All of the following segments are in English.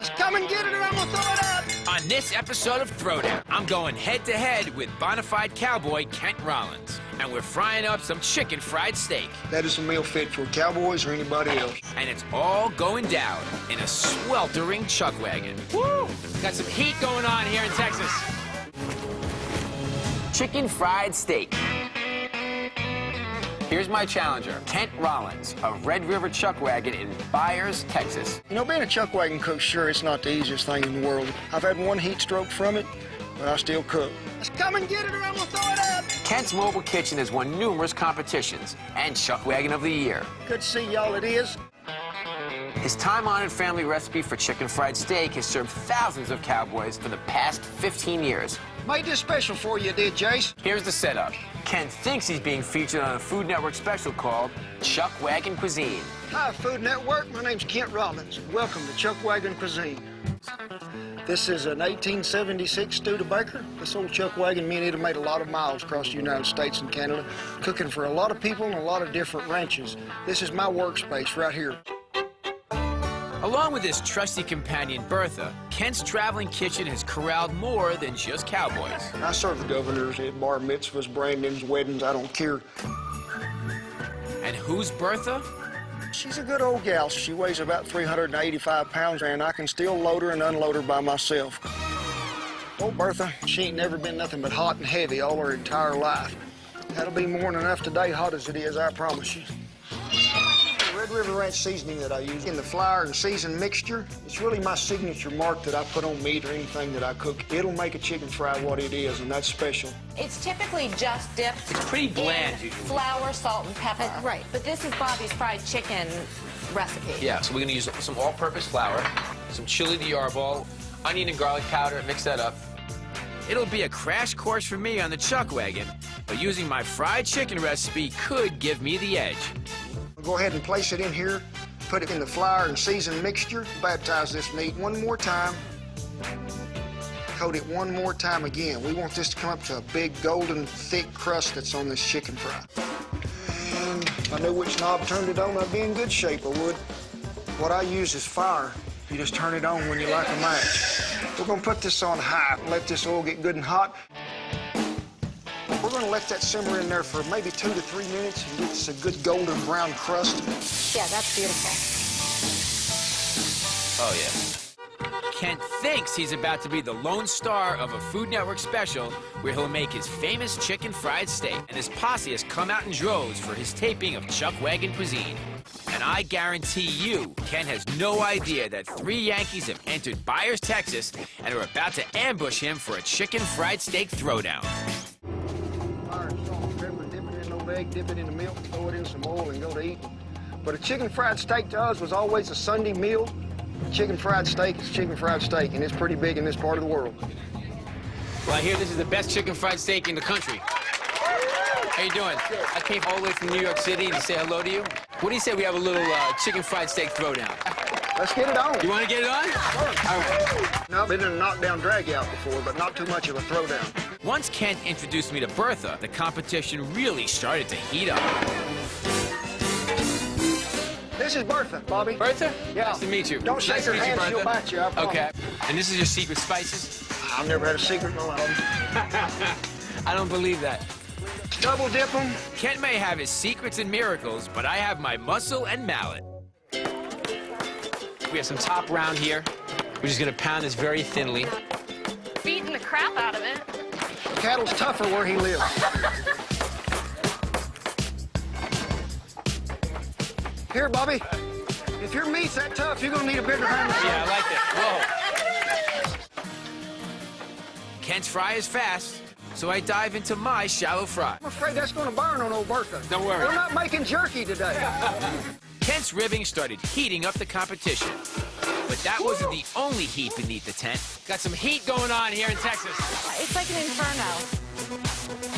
Come and get it or I'm gonna throw it out! On this episode of Throwdown, I'm going head-to-head with bona fide cowboy Kent Rollins. And we're frying up some chicken fried steak. That is a meal fit for cowboys or anybody else. And it's all going down in a sweltering chuck wagon. Woo! Got some heat going on here in Texas. Chicken fried steak. Here's my challenger, Kent Rollins of Red River Chuck Wagon in Byers, Texas. You know, being a chuck wagon cook, sure, it's not the easiest thing in the world. I've had one heat stroke from it, but I still cook. Just come and get it or I'm gonna throw it out! Kent's mobile kitchen has won numerous competitions and Chuck Wagon of the Year. Good to see y'all, it is. His time-honored family recipe for chicken fried steak has served thousands of cowboys for the past 15 years. Made this special for you, did Jace? Here's the setup. Kent thinks he's being featured on a Food Network special called Chuck Wagon Cuisine. Hi, Food Network. My name's Kent Rollins. Welcome to Chuck Wagon Cuisine. This is an 1876 Studebaker. This old chuck wagon, me and it have made a lot of miles across the United States and Canada, cooking for a lot of people and a lot of different ranches. This is my workspace right here. Along with his trusty companion, Bertha, Kent's traveling kitchen has corralled more than just cowboys. I serve the governors at bar mitzvahs, brandings, weddings, I don't care. And who's Bertha? She's a good old gal. She weighs about 385 pounds, and I can still load her and unload her by myself. Old Bertha, she ain't never been nothing but hot and heavy all her entire life. That'll be more than enough today, hot as it is, I promise you. Red River Ranch seasoning that I use in the flour and season mixture, it's really my signature mark that I put on meat or anything that I cook. It'll make a chicken fry what it is, and that's special. It's typically just dipped It's pretty bland, in usually. flour, salt, and pepper. Right, but this is Bobby's fried chicken recipe. Yeah, so we're gonna use some all-purpose flour, some chili de arbol, onion and garlic powder, mix that up. It'll be a crash course for me on the chuck wagon, but using my fried chicken recipe could give me the edge. Go ahead and place it in here, put it in the flour and season mixture, baptize this meat one more time, coat it one more time again. We want this to come up to a big golden thick crust that's on this chicken fry. And if I knew which knob turned it on, I'd be in good shape, I would. What I use is fire. You just turn it on when you like a match. We're gonna put this on high, let this oil get good and hot. We're going to let that simmer in there for maybe 2 to 3 minutes and get us a good golden brown crust. Yeah, that's beautiful. Oh, yeah. Kent thinks he's about to be the lone star of a Food Network special where he'll make his famous chicken fried steak. And his posse has come out in droves for his taping of Chuck Wagon Cuisine. And I guarantee you, Kent has no idea that 3 Yankees have entered Byers, Texas, and are about to ambush him for a chicken fried steak throwdown. Dip it in the milk, throw it in some oil, and go to eating. But a chicken fried steak to us was always a Sunday meal. Chicken fried steak is chicken fried steak, and it's pretty big in this part of the world. Well, I hear this is the best chicken fried steak in the country. How you doing? I came all the way from New York City to say hello to you. What do you say we have a little chicken fried steak throwdown? Let's get it on. You want to get it on? Sure. All right. No, I've been in a knockdown drag out before, but not too much of a throwdown. Once Kent introduced me to Bertha, the competition really started to heat up. This is Bertha, Bobby. Bertha? Yeah. Nice to meet you. Don't shake Nice her to meet you, hand, she'll Bertha. bite you, I promise. Okay. And this is your secret spices? I've never had a secret in my life. I don't believe that. Double dip them. Kent may have his secrets and miracles, but I have my muscle and mallet. We have some top round here. We're just gonna pound this very thinly. Beating the crap out of it. Cattle's tougher where he lives. Here, Bobby. If your meat's that tough, you're gonna need a bigger hammer. Yeah, I like that. Whoa. Kent's fry is fast, so I dive into my shallow fry. I'm afraid that's gonna burn on old Bertha. Don't worry. We're not making jerky today. Kent's ribbing started heating up the competition. But that wasn't the only heat beneath the tent. Got some heat going on here in Texas. It's like an inferno.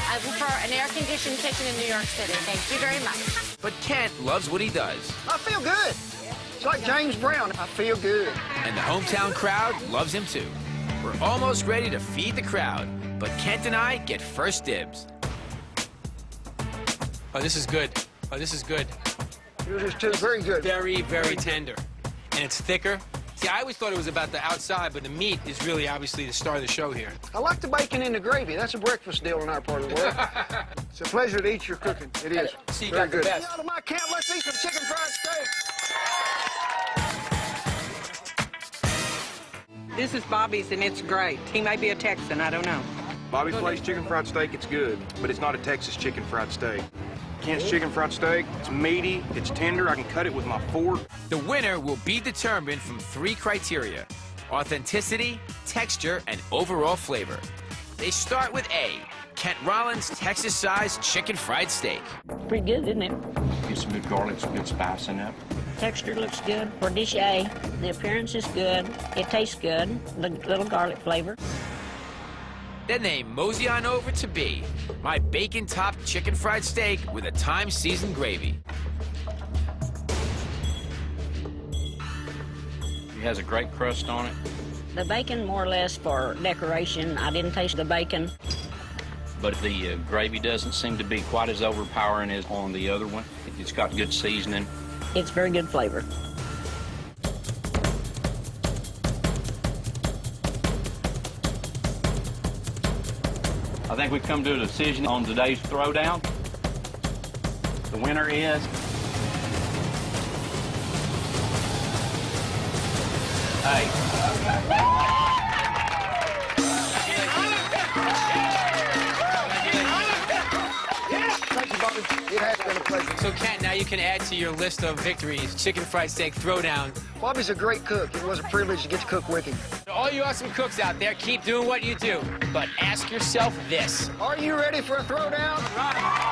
I prefer an air-conditioned kitchen in New York City. Thank you very much. But Kent loves what he does. I feel good. It's like James Brown. I feel good. And the hometown crowd loves him too. We're almost ready to feed the crowd, but Kent and I get first dibs. Oh, this is good. Oh, this is good. Yours is too very good. Very, very tender. And it's thicker. See, I always thought it was about the outside, but the meat is really obviously the star of the show here. I like the bacon in the gravy. That's a breakfast deal in our part of the world. It's a pleasure to eat your cooking. It is. See, you very got the good. best. Out of my camp, let's eat some chicken fried steak. This is Bobby's, and it's great. He may be a Texan, I don't know. Bobby Flay's chicken fried steak, it's good, but it's not a Texas chicken fried steak. Kent's chicken fried steak, it's meaty, it's tender, I can cut it with my fork. The winner will be determined from 3 criteria: authenticity, texture, and overall flavor. They start with A, Kent Rollins Texas-sized chicken fried steak. Pretty good, isn't it? Get some good garlic, some good spice in that. Texture looks good. For dish A, the appearance is good. It tastes good. The little garlic flavor. Then they mosey on over to B, my bacon-topped chicken fried steak with a thyme-seasoned gravy. It has a great crust on it. The bacon more or less for decoration. I didn't taste the bacon. But the gravy doesn't seem to be quite as overpowering as on the other one. It's got good seasoning. It's very good flavor. I think we've come to a decision on today's Throwdown. The winner is... Hey. Thank you, Bobby. It has been a pleasure. So, Kent, now you can add to your list of victories, chicken fried steak Throwdown. Bobby's a great cook. It was a privilege to get to cook with him. All you awesome cooks out there, keep doing what you do. But ask yourself this. Are you ready for a throwdown? Right.